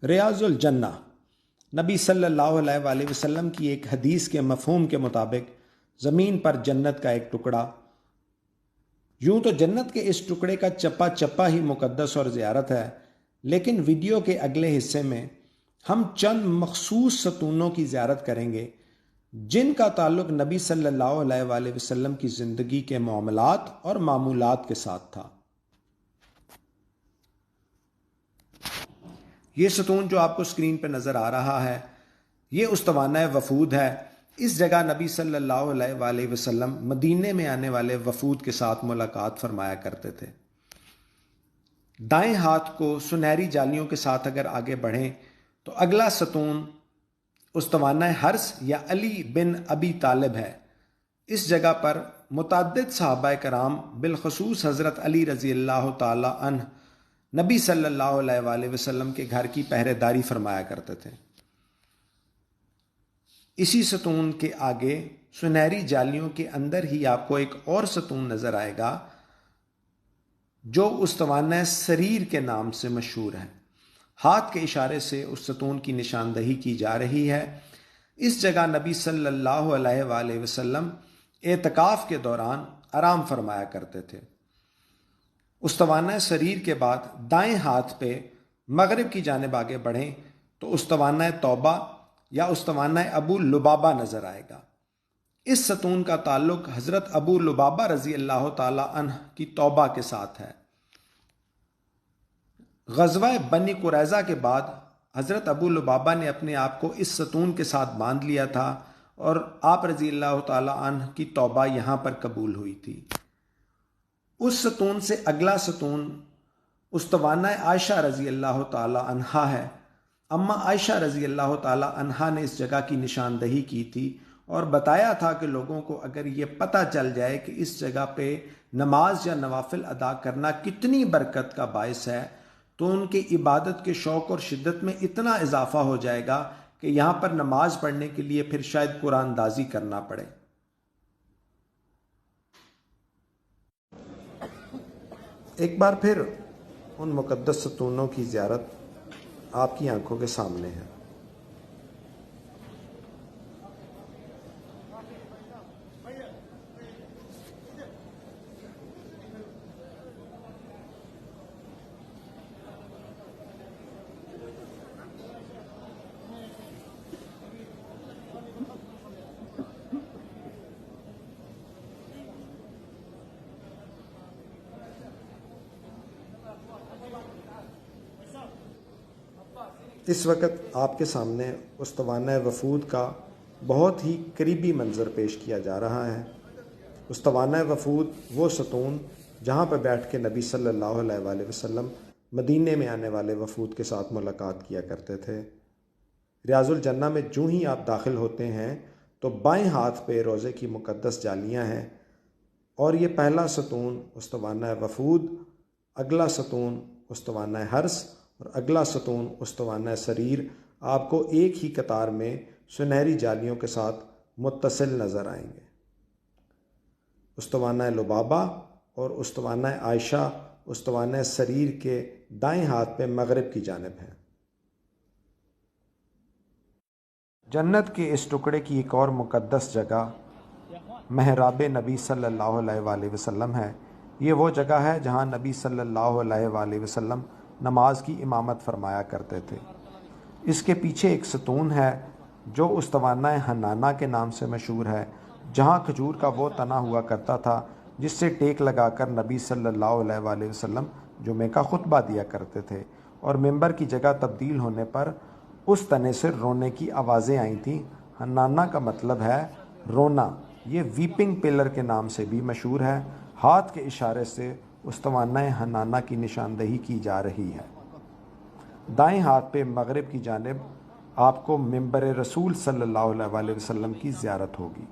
ریاض الجنہ نبی صلی اللہ علیہ وآلہ وسلم کی ایک حدیث کے مفہوم کے مطابق زمین پر جنت کا ایک ٹکڑا، یوں تو جنت کے اس ٹکڑے کا چپا چپا ہی مقدس اور زیارت ہے، لیکن ویڈیو کے اگلے حصے میں ہم چند مخصوص ستونوں کی زیارت کریں گے جن کا تعلق نبی صلی اللہ علیہ وآلہ وسلم کی زندگی کے معاملات اور معمولات کے ساتھ تھا۔ یہ ستون جو آپ کو اسکرین پہ نظر آ رہا ہے، یہ استوانہ وفود ہے۔ اس جگہ نبی صلی اللہ علیہ وآلہ وسلم مدینے میں آنے والے وفود کے ساتھ ملاقات فرمایا کرتے تھے۔ دائیں ہاتھ کو سنہری جالیوں کے ساتھ اگر آگے بڑھیں تو اگلا ستون استوانہ حرس یا علی بن ابی طالب ہے۔ اس جگہ پر متعدد صحابہ کرام بالخصوص حضرت علی رضی اللہ تعالی عنہ نبی صلی اللہ علیہ وآلہ وسلم کے گھر کی پہرے داری فرمایا کرتے تھے۔ اسی ستون کے آگے سنہری جالیوں کے اندر ہی آپ کو ایک اور ستون نظر آئے گا جو استوانہ سریر کے نام سے مشہور ہے۔ ہاتھ کے اشارے سے اس ستون کی نشاندہی کی جا رہی ہے۔ اس جگہ نبی صلی اللہ علیہ وآلہ وسلم اعتکاف کے دوران آرام فرمایا کرتے تھے۔ استوانہ سریر کے بعد دائیں ہاتھ پہ مغرب کی جانب آگے بڑھیں تو استوانہ توبہ یا استوانہ ابو لبابہ نظر آئے گا۔ اس ستون کا تعلق حضرت ابو لبابہ رضی اللہ تعالی عنہ کی توبہ کے ساتھ ہے۔ غزوہ بنی قریظہ کے بعد حضرت ابو لبابہ نے اپنے آپ کو اس ستون کے ساتھ باندھ لیا تھا اور آپ رضی اللہ تعالی عنہ کی توبہ یہاں پر قبول ہوئی تھی۔ اس ستون سے اگلا ستون استوانہ عائشہ رضی اللہ تعالی عنہا ہے۔ اما عائشہ رضی اللہ تعالی عنہا نے اس جگہ کی نشاندہی کی تھی اور بتایا تھا کہ لوگوں کو اگر یہ پتہ چل جائے کہ اس جگہ پہ نماز یا نوافل ادا کرنا کتنی برکت کا باعث ہے تو ان کی عبادت کے شوق اور شدت میں اتنا اضافہ ہو جائے گا کہ یہاں پر نماز پڑھنے کے لیے پھر شاید قرآن اندازی کرنا پڑے۔ ایک بار پھر ان مقدس ستونوں کی زیارت آپ کی آنکھوں کے سامنے ہے۔ اس وقت آپ کے سامنے استوانہ وفود کا بہت ہی قریبی منظر پیش کیا جا رہا ہے۔ استوانہ وفود وہ ستون جہاں پہ بیٹھ کے نبی صلی اللہ علیہ وآلہ وسلم مدینے میں آنے والے وفود کے ساتھ ملاقات کیا کرتے تھے۔ ریاض الجنہ میں جو ہی آپ داخل ہوتے ہیں تو بائیں ہاتھ پہ روضے کی مقدس جالیاں ہیں اور یہ پہلا ستون استوانہ وفود، اگلا ستون استوانہ حرس اور اگلا ستون استوانہ سریر آپ کو ایک ہی قطار میں سنہری جالیوں کے ساتھ متصل نظر آئیں گے۔ استوانہ لبابہ اور استوانہ عائشہ استوانہ سریر کے دائیں ہاتھ پہ مغرب کی جانب ہیں۔ جنت کے اس ٹکڑے کی ایک اور مقدس جگہ محراب نبی صلی اللہ علیہ وآلہ وسلم ہے۔ یہ وہ جگہ ہے جہاں نبی صلی اللہ علیہ وآلہ وسلم نماز کی امامت فرمایا کرتے تھے۔ اس کے پیچھے ایک ستون ہے جو استوانہ حنانہ کے نام سے مشہور ہے، جہاں کھجور کا وہ تنا ہوا کرتا تھا جس سے ٹیک لگا کر نبی صلی اللہ علیہ وآلہ وسلم جمعے کا خطبہ دیا کرتے تھے، اور ممبر کی جگہ تبدیل ہونے پر اس تنے سے رونے کی آوازیں آئی تھیں۔ حنانہ کا مطلب ہے رونا۔ یہ ویپنگ پلر کے نام سے بھی مشہور ہے۔ ہاتھ کے اشارے سے استوانہ حنانہ کی نشاندہی کی جا رہی ہے۔ دائیں ہاتھ پہ مغرب کی جانب آپ کو منبر رسول صلی اللہ علیہ وآلہ وسلم کی زیارت ہوگی۔